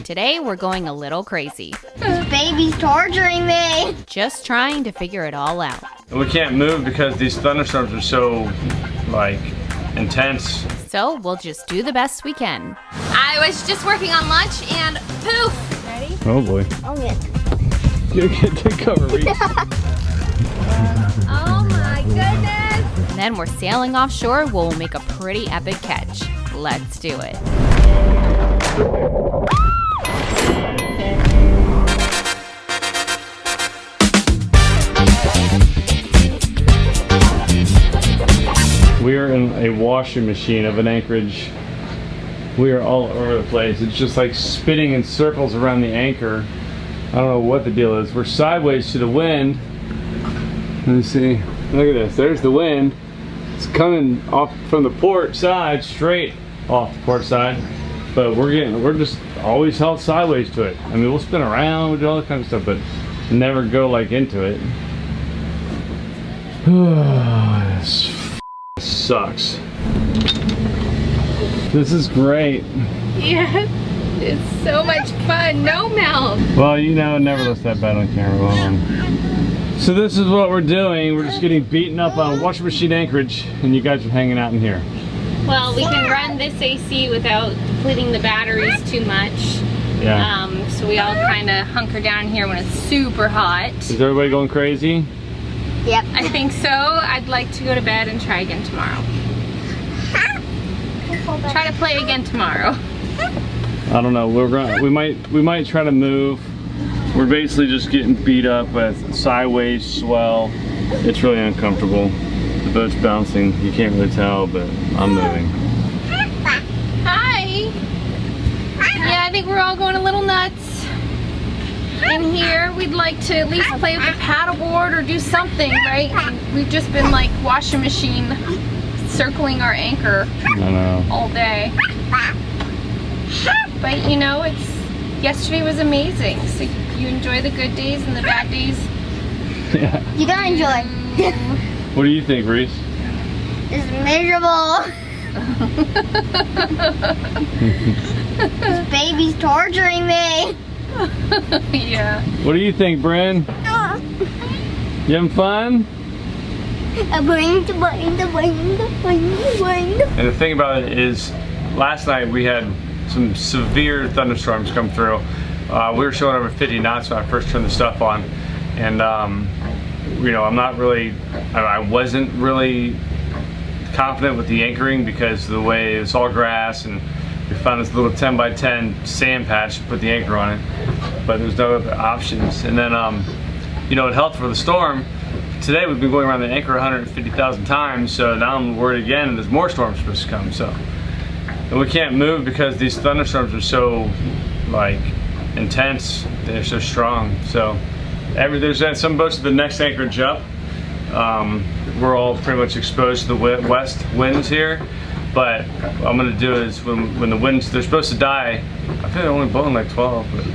Today we're going a little crazy. This baby's torturing me. Just trying to figure it all out. And we can't move because these thunderstorms are so, like, intense. So we'll just do the best we can. I was just working on lunch and poof! Ready? Oh boy. Oh, yeah. Take cover, Reese. Oh my goodness! And then we're sailing offshore where we'll make a pretty epic catch. Let's do it. We are in a washing machine of an anchorage. We are all over the place. It's just like spinning in circles around the anchor. I don't know what the deal is. We're sideways to the wind. Let me see. Look at this. There's the wind. It's coming off from the port side, straight off the port side. But we're just always held sideways to it. I mean, we'll spin around, we'll do all that kind of stuff, but never go like into it. This sucks. This is great. Yeah, it's so much fun. No mouth. Well, you know, it never looks that bad on camera. Well, so this is what we're doing. We're just getting beaten up on a washing machine anchorage, and you guys are hanging out in here. Well, we can run this AC without depleting the batteries too much. Yeah. So we all kind of hunker down here when it's super hot. Is everybody going crazy? Yep. I think so. I'd like to go to bed and try again tomorrow. Try to play again tomorrow. I don't know. We might try to move. We're basically just getting beat up with sideways swell. It's really uncomfortable. The boat's bouncing. You can't really tell, but I'm moving. Hi. Yeah, I think we're all going a little nuts. In here, we'd like to at least play with the paddleboard or do something, right? We've just been like washing machine circling our anchor I know. all day. But you know, yesterday was amazing. So you enjoy the good days and the bad days. Yeah. You gotta enjoy. What do you think, Reese? It's miserable. This baby's torturing me. Yeah. What do you think, Bryn? You having fun? And the thing about it is, last night we had some severe thunderstorms come through. We were showing over 50 knots when I first turned the stuff on, and you know, I wasn't really confident with the anchoring because of the way it's all grass, and we found this little 10 by 10 sand patch to put the anchor on it, but there's no other options. And then you know, it helped for the storm. Today we've been going around the anchor 150,000 times, so now I'm worried again, and there's more storms supposed to come. So, and we can't move because these thunderstorms are so, like, intense. They're so strong. So, there's some boats to the next anchorage up. We're all pretty much exposed to the west winds here. But what I'm gonna do is when the winds, they're supposed to die. I think they're only blowing like 12, but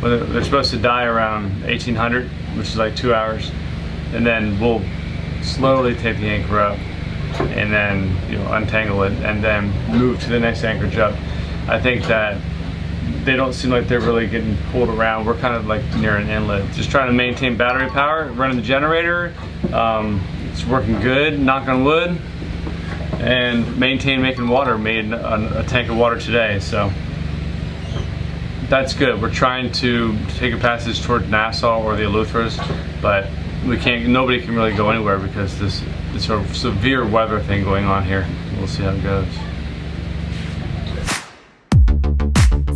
when they're supposed to die around 1800, which is like 2 hours. And then we'll slowly take the anchor up and then, you know, untangle it and then move to the next anchorage up. I think that they don't seem like they're really getting pulled around. We're kind of like near an inlet. Just trying to maintain battery power, running the generator. It's working good, knock on wood. And making water. Made a tank of water today, so that's good. We're trying to take a passage toward Nassau or the Eleutheras, but we can't. Nobody can really go anywhere because this sort of severe weather thing going on here. We'll see how it goes.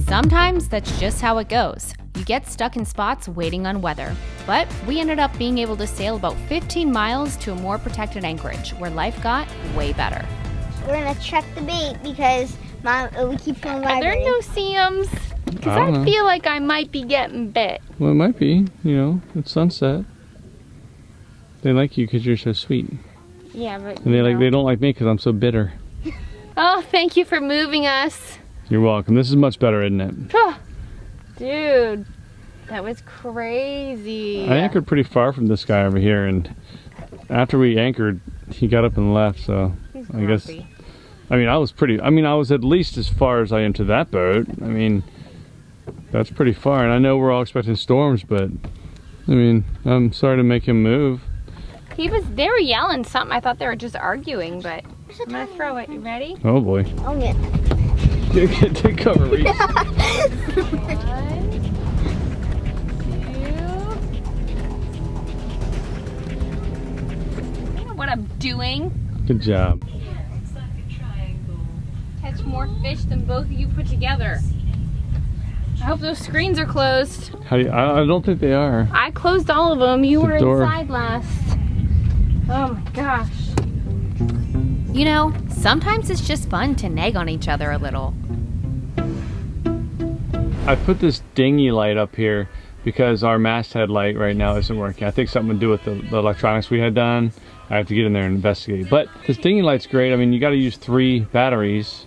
Sometimes that's just how it goes. You get stuck in spots waiting on weather. But we ended up being able to sail about 15 miles to a more protected anchorage where life got way better. We're gonna check the bait because we keep feeling Are there vibrating. no seams? Because I feel like I might be getting bit. Well, it might be. You know, it's sunset. They like you because you're so sweet, Yeah, but and they don't like me because I'm so bitter. Oh, thank you for moving us. You're welcome. This is much better, isn't it? Oh, dude, that was crazy. I anchored pretty far from this guy over here, and after we anchored, he got up and left. So I I mean, I was at least as far as I am to that boat. I mean, that's pretty far. And I know we're all expecting storms, but I mean, I'm sorry to make him move. They were yelling something. I thought they were just arguing, but I'm gonna throw it. You ready? Oh boy. Oh yeah. Take cover, Reese. 1, 2. What I'm doing. Good job. Catch more fish than both of you put together. I hope those screens are closed. I don't think they are. I closed all of them. You The were door. inside last. Oh my gosh. You know, sometimes it's just fun to nag on each other a little. I put this dinghy light up here because our masthead light right now isn't working. I think something to do with the electronics we had done. I have to get in there and investigate. But this dinghy light's great. I mean, you got to use 3 batteries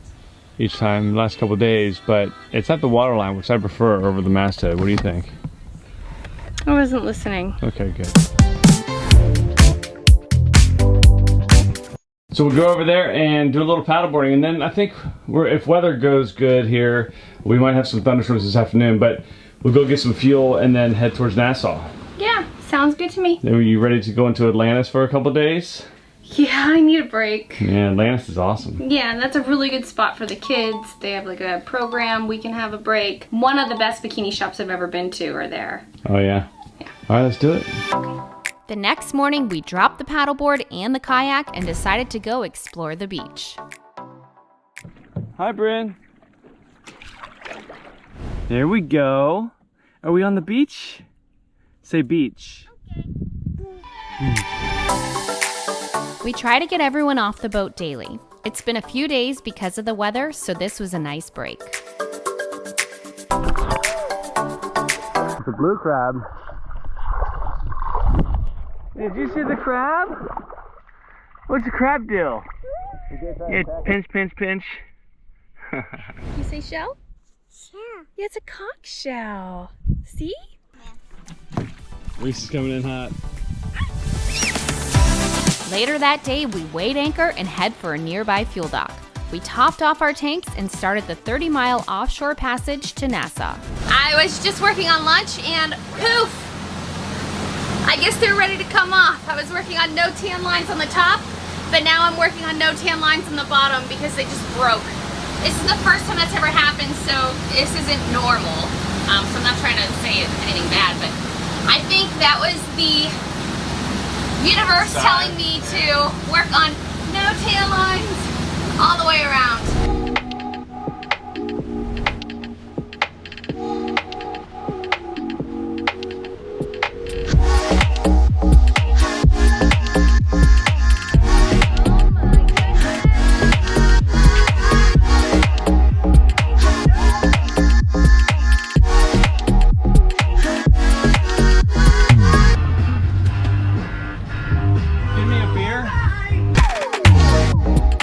each time the last couple of days, but it's at the water line, which I prefer over the masthead. What do you think? I wasn't listening. Okay, good. So we'll go over there and do a little paddleboarding, and then I think if weather goes good here, we might have some thunderstorms this afternoon, but we'll go get some fuel and then head towards Nassau. Yeah, sounds good to me. Are you ready to go into Atlantis for a couple of days? Yeah, I need a break. Yeah, Atlantis is awesome. Yeah, and that's a really good spot for the kids. They have like a program, we can have a break. One of the best bikini shops I've ever been to are there. Oh yeah? All right, let's do it. The next morning, we dropped the paddleboard and the kayak and decided to go explore the beach. Hi, Bryn. There we go. Are we on the beach? Say beach. We try to get everyone off the boat daily. It's been a few days because of the weather, so this was a nice break. It's a blue crab. Did you see the crab? What's the crab do? Yeah, pinch, pinch, pinch. You say shell? Yeah. Yeah, it's a conch shell. See? Reese is coming in hot. Later that day, we weighed anchor and head for a nearby fuel dock. We topped off our tanks and started the 30-mile offshore passage to Nassau. I was just working on lunch and poof! I guess they're ready to come off. I was working on no tan lines on the top, but now I'm working on no tan lines on the bottom because they just broke. This is the first time that's ever happened, so this isn't normal. So I'm not trying to say anything bad, but I think that was the universe telling me to work on no tan lines all the way around.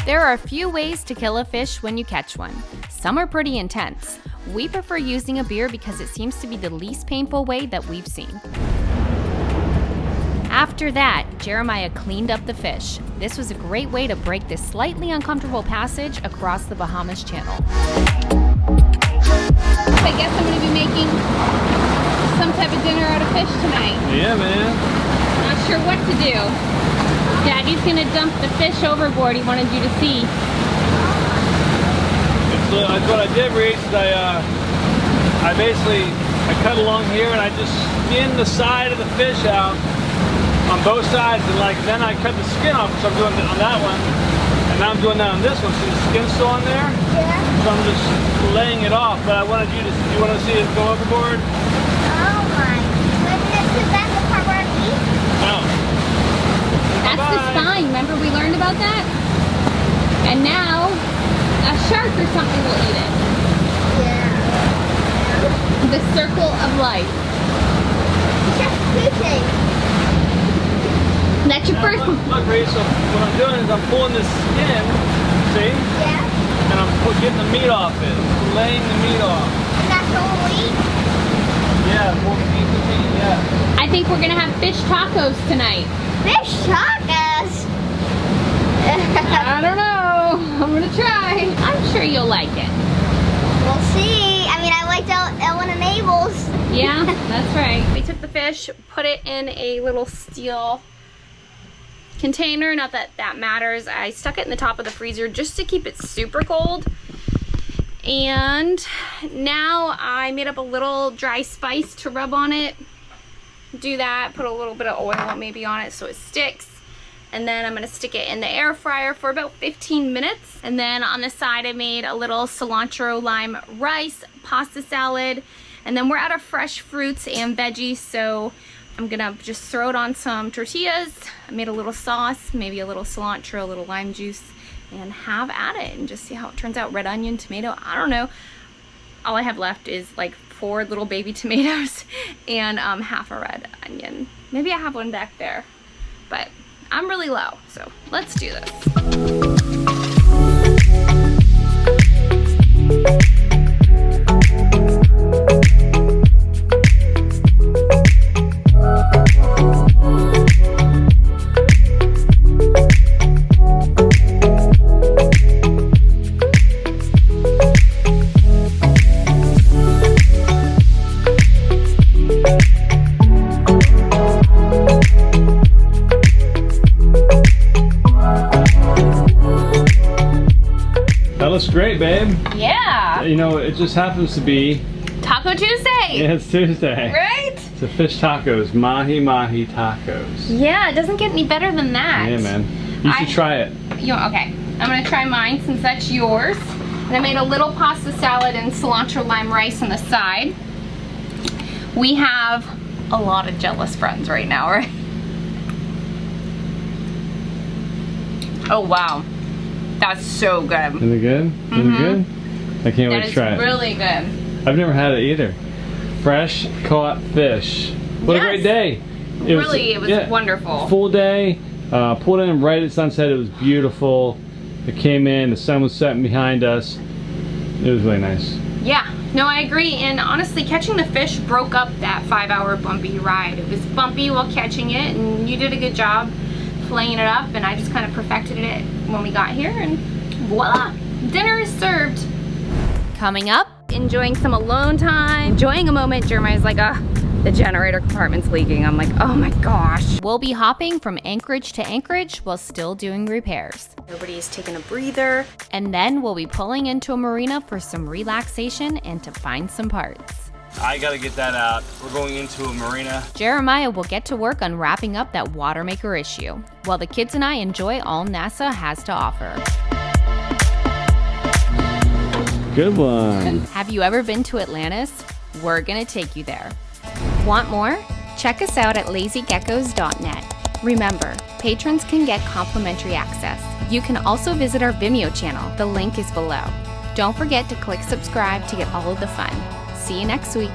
There are a few ways to kill a fish when you catch one. Some are pretty intense. We prefer using a beer because it seems to be the least painful way that we've seen. After that, Jeremiah cleaned up the fish. This was a great way to break this slightly uncomfortable passage across the Bahamas Channel. I guess I'm going to be making some type of dinner out of fish tonight. Yeah, man. Not sure what to do. Daddy's going to dump the fish overboard he wanted you to see. That's what I did, Reese. I cut along here and I just skinned the side of the fish out on both sides, and then I cut the skin off, which I'm doing on that one, and now I'm doing that on this one. See the skin's still on there? Yeah. So I'm just laying it off, but I wanted you want to see it go overboard? Oh my goodness, is that the part where I eat? No. That's the spine. Remember we learned about that? And now a shark or something will eat it. Yeah. The circle of life. Just two things. That's your first one. Look, Reese, so what I'm doing is I'm pulling this skin, see? Yeah. And I'm getting the meat off it. Laying the meat off. And that's all we eat? Yeah, we'll eat the meat, yeah. I think we're going to have fish tacos tonight. Fish tacos. I don't know. I'm gonna try. I'm sure you'll like it. We'll see. I mean, I liked Ellen and Abel's. Yeah, that's right. We took the fish, put it in a little steel container. Not that that matters. I stuck it in the top of the freezer just to keep it super cold. And now I made up a little dry spice to rub on it. Do that, put a little bit of oil maybe on it so it sticks. And then I'm gonna stick it in the air fryer for about 15 minutes. And then on the side I made a little cilantro lime rice pasta salad. And then we're out of fresh fruits and veggies, so I'm gonna just throw it on some tortillas. I made a little sauce, maybe a little cilantro, a little lime juice, and have at it and just see how it turns out. Red onion, tomato, I don't know. All I have left is like 4 little baby tomatoes and half a red onion. Maybe I have one back there, but I'm really low, so let's do this. That looks great, babe. Yeah. You know, it just happens to be Taco Tuesday. Yeah, it's Tuesday. Right? It's a fish tacos, mahi tacos. Yeah, it doesn't get any better than that. Yeah, man. You should try it. Okay, I'm gonna try mine since that's yours. And I made a little pasta salad and cilantro lime rice on the side. We have a lot of jealous friends right now, right? Oh wow, that's so good. Is it good? Is it good? I can't wait to try it. That is really good. I've never had it either. Fresh caught fish. What a great day. It was wonderful. Full day. Pulled in right at sunset. It was beautiful. It came in. The sun was setting behind us. It was really nice. Yeah, no, I agree. And honestly, catching the fish broke up that 5-hour bumpy ride. It was bumpy while catching it, and you did a good job playing it up, and I just kind of perfected it when we got here, and voila, dinner is served. Coming up, Enjoying some alone time, enjoying a moment. Jeremiah's like, the generator compartment's leaking. I'm like, oh my gosh. we'll be hopping from anchorage to anchorage while still doing repairs. Nobody's taking a breather. And then we'll be pulling into a marina for some relaxation and to find some parts. I gotta get that out. We're going into a marina. Jeremiah will get to work on wrapping up that water maker issue, while the kids and I enjoy all NASA has to offer. Good one. Have you ever been to Atlantis? We're gonna take you there. Want more? Check us out at lazygeckos.net. Remember, patrons can get complimentary access. You can also visit our Vimeo channel. The link is below. Don't forget to click subscribe to get all of the fun. See you next week.